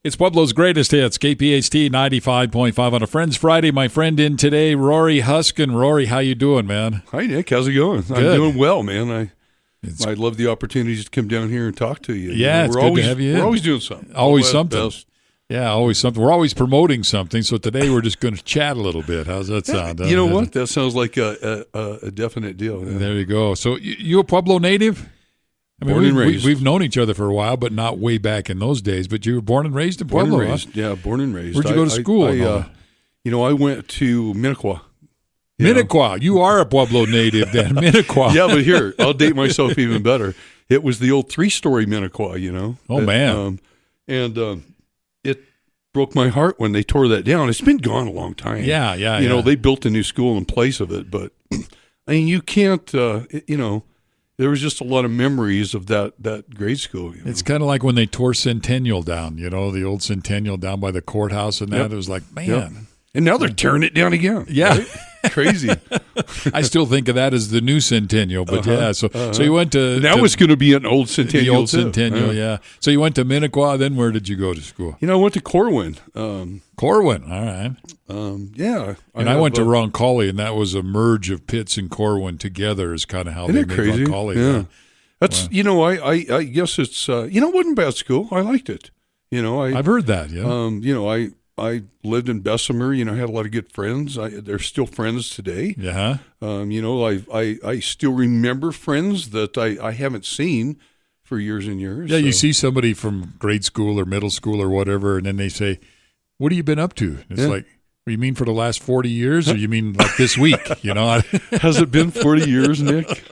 It's Pueblo's greatest hits, KPHT 95.5 on a Friends Friday. My friend in today, Rory Huskin. Rory, how you doing, man? Hi, Nick. How's it going? Good. I'm doing well, man. I love the opportunities to come down here and talk to you. Yeah, it's good to have you in. We're always doing something. Always something. Yeah, always something. We're always promoting something, so today we're just going to chat a little bit. How's that sound? You know what? That sounds like a definite deal. Yeah. There you go. So you a Pueblo native? I mean, born and raised. We've known each other for a while, but not way back in those days. But you were born and raised in Pueblo, Born and raised. huh? Yeah, born and raised. Where'd you go to school? I went to Minnequa. Minnequa. You are a Pueblo native then. Minnequa. Yeah, but here, I'll date myself even better. It was the old 3-story Minnequa, you know. Oh, man. It broke my heart when they tore that down. It's been gone a long time. Yeah. You know, they built a new school in place of it, but I mean, you can't, there was just a lot of memories of that grade school. You know? It's kind of like when they tore Centennial down, you know, the old Centennial down by the courthouse and that. Yep. It was like, man. Yep. And now they're tearing it down again. Yeah. Right? Crazy. I still think of that as the new Centennial, but So you went to... Now it's going to be an old Centennial. The old Centennial, yeah. So you went to Minnequa, then where did you go to school? You know, I went to Corwin. Corwin, all right. Yeah. And I went to Roncalli, and that was a merge of Pitts and Corwin together is kind of how they made crazy? Roncalli. Yeah. That's, I guess it's, it wasn't bad school. I liked it. You know, I've heard that, yeah. I lived in Bessemer, I had a lot of good friends. They're still friends today. Yeah. I still remember friends that I haven't seen for years and years. Yeah, you see somebody from grade school or middle school or whatever, and then they say, what have you been up to? It's like, you mean for the last 40 years or you mean like this week? Has it been 40 years, Nick?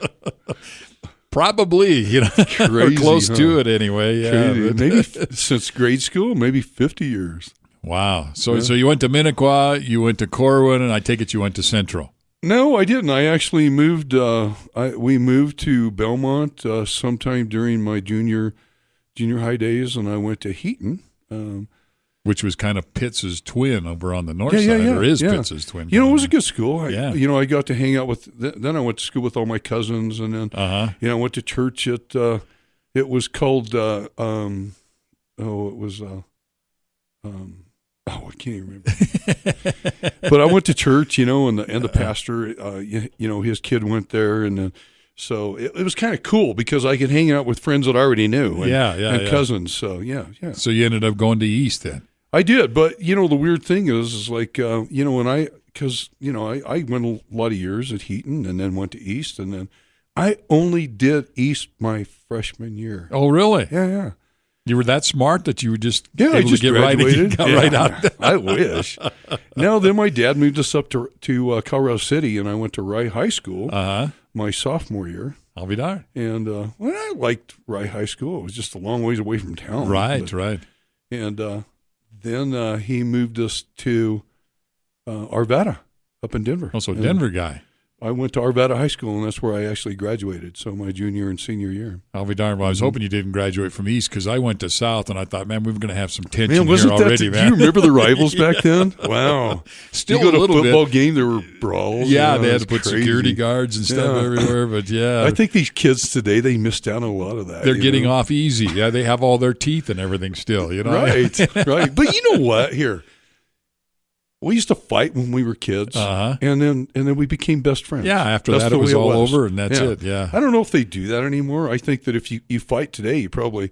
Probably, Crazy, or close to it anyway. Yeah, maybe since grade school, maybe 50 years. Wow. So you went to Minnequa, you went to Corwin, and I take it you went to Central. No, I didn't. I actually moved. We moved to Belmont sometime during my junior high days, and I went to Heaton, which was kind of Pitts's twin over on the north side, or is Pitts's twin. It was a good school. I got to hang out with. Then I went to school with all my cousins, and then I went to church at. It was called. I can't even remember. But I went to church, and the pastor, his kid went there, and then so it was kind of cool because I could hang out with friends that I already knew, and cousins. So yeah. So you ended up going to East then. I did, but the weird I went a lot of years at Heaton, and then went to East, and then I only did East my freshman year. Oh, really? Yeah. You were that smart that you were just able to get graduated. right out. I wish. Now, then my dad moved us up to Colorado City, and I went to Rye High School my sophomore year. I'll be darned. And I liked Rye High School. It was just a long ways away from town. Right. And then he moved us to Arvada up in Denver. Also, Denver guy. I went to Arvada High School, and that's where I actually graduated, so my junior and senior year. I'll be darned. Well, I was hoping you didn't graduate from East because I went to South, and I thought, man, we were going to have some tension here already, man. Do you remember the rivals back then? Wow. Still you go a little to a football bit. game, there were brawls. Yeah, they had to put crazy. security guards and stuff everywhere, but yeah. I think these kids today, they missed out on a lot of that. They're getting off easy. Yeah, they have all their teeth and everything still, Right. But you know what? Here. We used to fight when we were kids, and then we became best friends. Yeah, after that it was all over, and that's it. Yeah, I don't know if they do that anymore. I think that if you fight today, you probably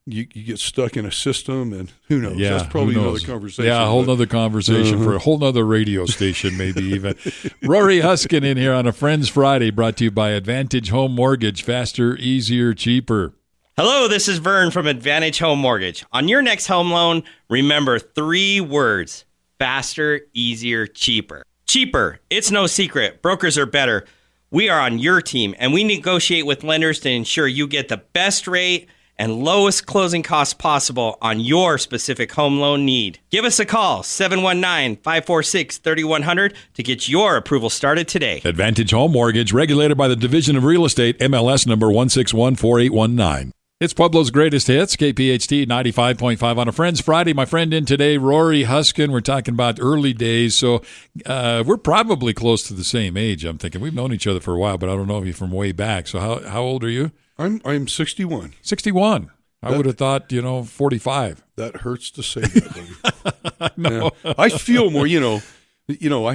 you get stuck in a system, and who knows? Yeah, that's probably another conversation. Yeah, a whole nother conversation for a whole nother radio station, maybe even. Rory Huskin in here on a Friends Friday, brought to you by Advantage Home Mortgage. Faster, easier, cheaper. Hello, this is Vern from Advantage Home Mortgage. On your next home loan, remember 3 words. Faster, easier, cheaper. Cheaper. It's no secret. Brokers are better. We are on your team, and we negotiate with lenders to ensure you get the best rate and lowest closing costs possible on your specific home loan need. Give us a call, 719-546-3100, to get your approval started today. Advantage Home Mortgage, regulated by the Division of Real Estate, MLS number 1614819. It's Pueblo's greatest hits, KPHT 95.5 on a Friends Friday. My friend in today, Rory Huskin. We're talking about early days, so we're probably close to the same age, I'm thinking. We've known each other for a while, but I don't know if you're from way back. So how old are you? I'm 61. 61. I would have thought, 45. That hurts to say that, buddy. No. Yeah. I feel more, I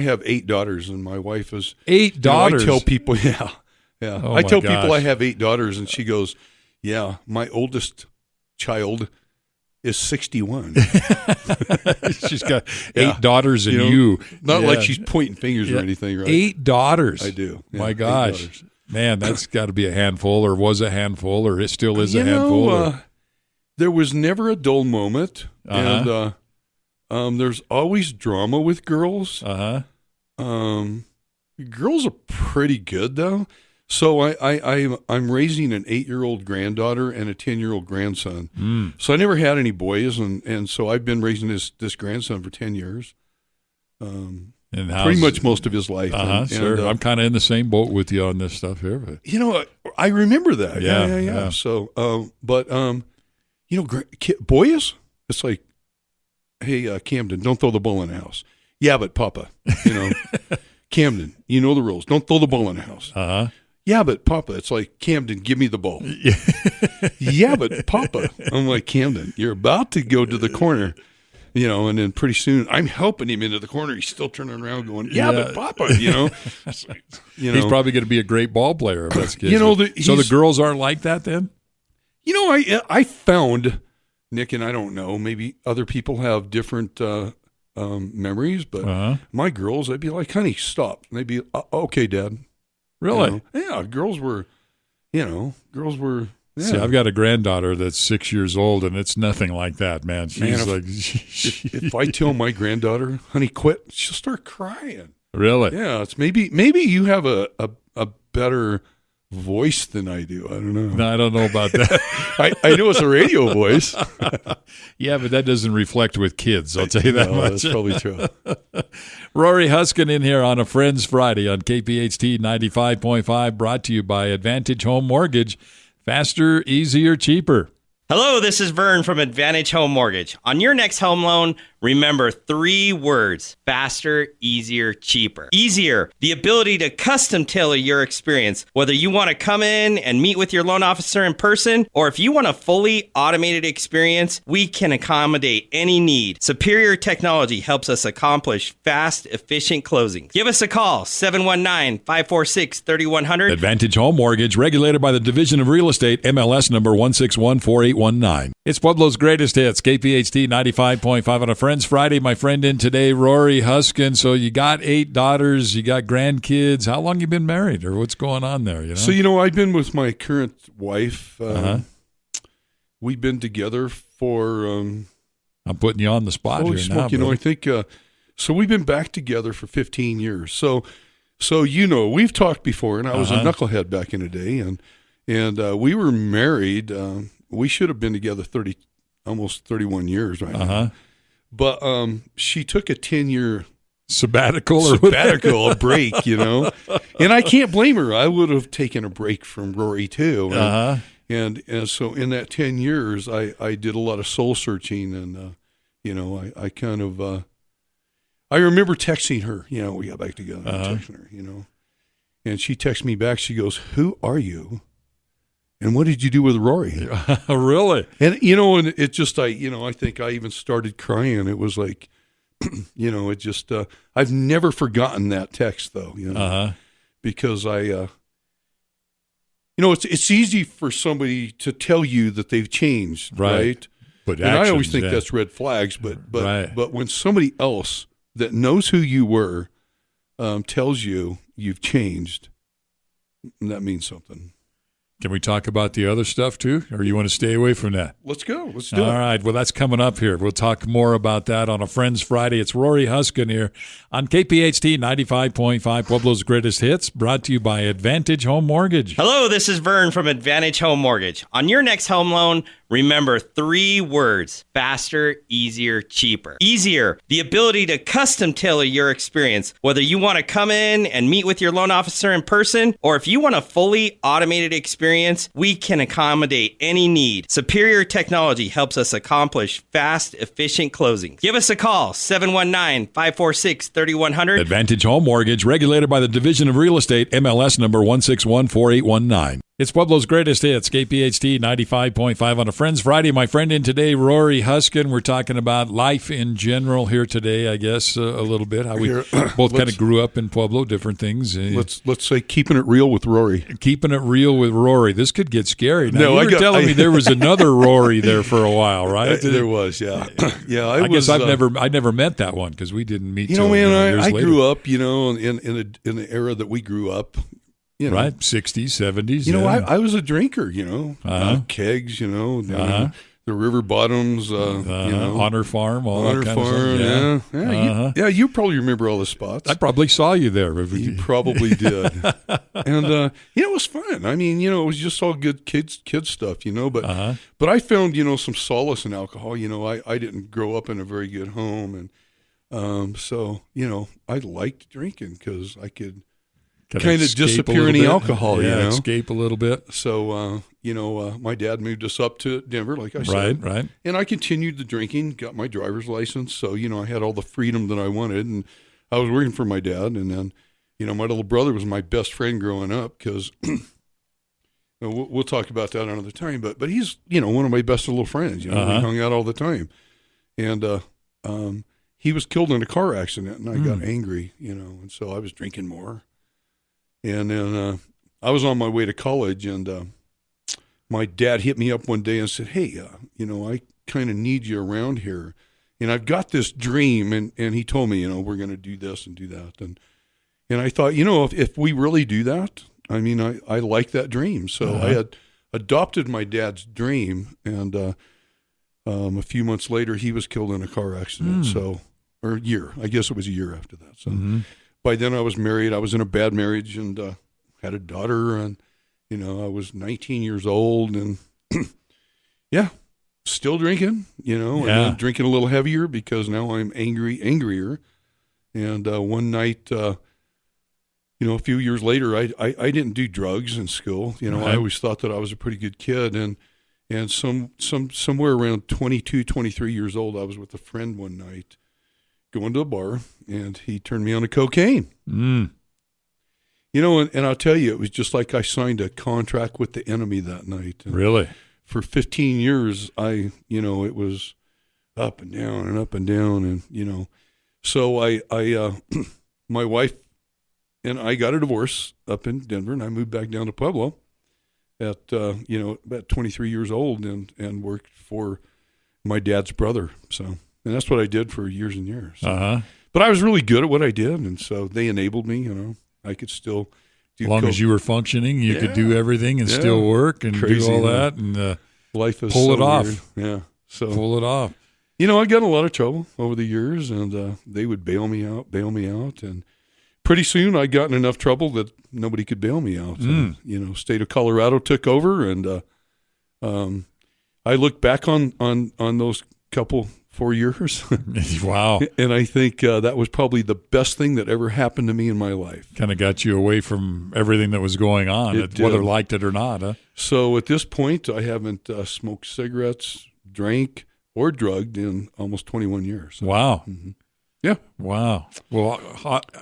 have 8 daughters, and my wife is 8 daughters. I tell people, yeah. Oh, I tell my gosh. people I have 8 daughters, and she goes, "Yeah, my oldest child is 61." She's got 8 daughters and you. Not like she's pointing fingers or anything, right? 8 daughters. I do. Yeah, my gosh. Man, that's got to be a handful, or was a handful, or it still is a handful. There was never a dull moment, and there's always drama with girls. Girls are pretty good, though. So I'm raising an 8-year-old granddaughter and a 10-year-old grandson. So I never had any boys, and so I've been raising this grandson for 10 years. And pretty much most of his life. Sure. I'm kind of in the same boat with you on this stuff here. But. I remember that. Yeah. So, boys, it's like, hey, Camden, don't throw the ball in the house. Yeah, but Papa, Camden, you know the rules. Don't throw the ball in the house. Yeah, but Papa, it's like, Camden, give me the ball. Yeah, but Papa. I'm like, Camden, you're about to go to the corner. And then pretty soon I'm helping him into the corner. He's still turning around going, yeah. But Papa, He's probably going to be a great ball player if that's the case. So the girls aren't like that then? I found, Nick, and I don't know, maybe other people have different memories, but my girls, I'd be like, honey, stop. And they'd be, okay, Dad. Really? Yeah, girls were. Yeah. See, I've got a granddaughter that's 6 years old, and it's nothing like that, man. She's if I tell my granddaughter, honey, quit, she'll start crying. Really? Yeah, it's maybe you have a better voice than I do. I don't know. No, I don't know about that. I know it's a radio voice. Yeah, but that doesn't reflect with kids, I'll tell you that much. That's probably true. Rory Huskin in here on a Friends Friday on KPHT 95.5, brought to you by Advantage Home Mortgage. Faster, easier, cheaper. Hello, this is Vern from Advantage Home Mortgage. On your next home loan, remember 3 words: faster, easier, cheaper. Easier, the ability to custom tailor your experience, whether you want to come in and meet with your loan officer in person, or if you want a fully automated experience, we can accommodate any need. Superior technology helps us accomplish fast, efficient closings. Give us a call, 719-546-3100. Advantage Home Mortgage, regulated by the Division of Real Estate, MLS number 1614819. It's Pueblo's greatest hits, KPHT 95.5 on a Friends Friday. My friend in today, Rory Huskin. So you got 8 daughters, you got grandkids. How long you been married, or what's going on there? So, I've been with my current wife. We've been together for... I'm putting you on the spot here smoke, now. I think... so we've been back together for 15 years. So we've talked before, and I was a knucklehead back in the day, and we were married... we should have been together almost 31 years right now. But she took a 10-year sabbatical, a break, And I can't blame her. I would have taken a break from Rory too. And so in that 10 years, I did a lot of soul searching, and I kind of I remember texting her. We got back together. Texting her, and she texted me back. She goes, "Who are you? And what did you do with Rory?" Really? And, and it just, I think I even started crying. It was like, it just, I've never forgotten that text though, because it's easy for somebody to tell you that they've changed, right? But and I always think that's red flags, but when somebody else that knows who you were tells you you've changed, that means something. Can we talk about the other stuff too, or you want to stay away from that? Let's go. Let's do it. All right. Well, that's coming up here. We'll talk more about that on a Friends Friday. It's Rory Huskin here on KPHT 95.5, Pueblo's greatest hits, brought to you by Advantage Home Mortgage. Hello, this is Vern from Advantage Home Mortgage. On your next home loan, remember 3 words: faster, easier, cheaper. Easier, the ability to custom tailor your experience, whether you want to come in and meet with your loan officer in person, or if you want a fully automated experience, we can accommodate any need. Superior technology helps us accomplish fast, efficient closings. Give us a call, 719-546-3100. Advantage Home Mortgage, regulated by the Division of Real Estate, MLS number 1614819. It's Pueblo's greatest hits, KPHT 95.5 on a Friends Friday. My friend in today, Rory Huskin. We're talking about life in general here today, I guess, a little bit. How we both kind of grew up in Pueblo, different things. Let's say keeping it real with Rory. Keeping it real with Rory. This could get scary. Now, No, you were telling me there was another Rory there for a while, right? There was, yeah. Yeah, I guess I never met that one because we didn't meet till man, years I later. grew up, in the era that we grew up. Right, 60s, 70s. I was a drinker, kegs, the river bottoms, Honor Farm, all Honor that kind Farm, of stuff. yeah. You probably remember all the spots. I probably saw you there. You probably did. And, it was fun. I mean, it was just all good kid stuff, but I found, some solace in alcohol. I didn't grow up in a very good home. And so, I liked drinking because I could kind of disappear in the alcohol, escape a little bit. So, my dad moved us up to Denver, like I said. Right. And I continued the drinking, got my driver's license. So, I had all the freedom that I wanted. And I was working for my dad. And then, my little brother was my best friend growing up because we'll talk about that another time. But he's, one of my best little friends. We hung out all the time. And he was killed in a car accident. And I got angry, and so I was drinking more. And then I was on my way to college, and my dad hit me up one day and said, hey, I kind of need you around here. And I've got this dream, and he told me, we're going to do this and do that. And I thought, if we really do that, I mean, I like that dream. So I had adopted my dad's dream, and a few months later, he was killed in a car accident. Or a year. I guess it was a year after that. So. By then I was married. I was in a bad marriage and had a daughter, and I was 19 years old, and still drinking, and then drinking a little heavier because now I'm angrier. And one night, a few years later, I didn't do drugs in school. I always thought that I was a pretty good kid, and somewhere around 22, 23 years old, I was with a friend one night, going to a bar, and he turned me on to cocaine. And I'll tell you, it was just like I signed a contract with the enemy that night. And really? For 15 years, it was up and down and up and down. And, so I my wife and I got a divorce up in Denver, and I moved back down to Pueblo at, about 23 years old and worked for my dad's brother. So. And that's what I did for years and years. But I was really good at what I did, and so they enabled me. I could still do. As long as you were functioning, you could do everything and still work and do all that, and life is pull so it off. Weird. Yeah, so pull it off. I got in a lot of trouble over the years, and they would bail me out, and pretty soon I got in enough trouble that nobody could bail me out. And, state of Colorado took over, and I look back on those couple 4 years. Wow. And I think that was probably the best thing that ever happened to me in my life. Kind of got you away from everything that was going on, whether liked it or not. Huh? So at this point, I haven't smoked cigarettes, drank, or drugged in almost 21 years. So. Wow. Yeah. Wow. Well,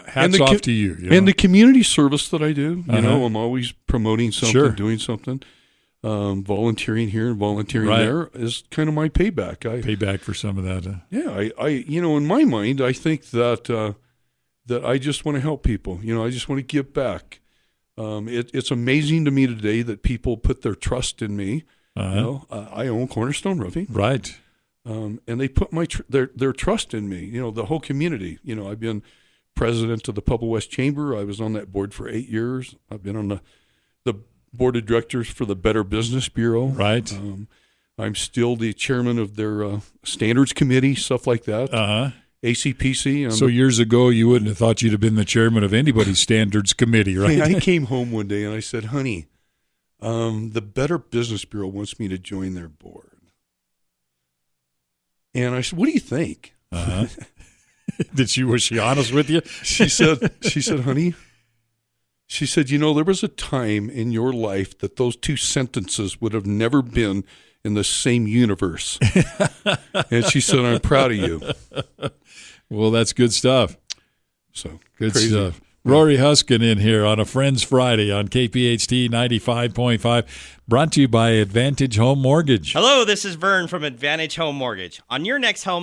hats off to you. And the community service that I do, I'm always promoting something, doing something. Volunteering here and volunteering there is kind of my payback. Payback for some of that. I in my mind, I think that I just want to help people. I just want to give back. It's amazing to me today that people put their trust in me. I own Cornerstone Roofing, right? And they put their trust in me. The whole community. I've been president of the Pueblo West Chamber. I was on that board for 8 years. I've been on the board of directors for the Better Business Bureau. Right. I'm still the chairman of their standards committee, stuff like that. ACPC. So years ago, you wouldn't have thought you'd have been the chairman of anybody's standards committee, right? I came home one day and I said, honey, the Better Business Bureau wants me to join their board. And I said, what do you think? Was she honest with you? She said, honey, she said, there was a time in your life that those two sentences would have never been in the same universe. And she said, I'm proud of you. Well, that's good stuff. So good crazy. stuff. Rory Huskin in here on a Friends Friday on KPHT 95.5, brought to you by Advantage Home Mortgage. Hello, this is Vern from Advantage Home Mortgage. On your next home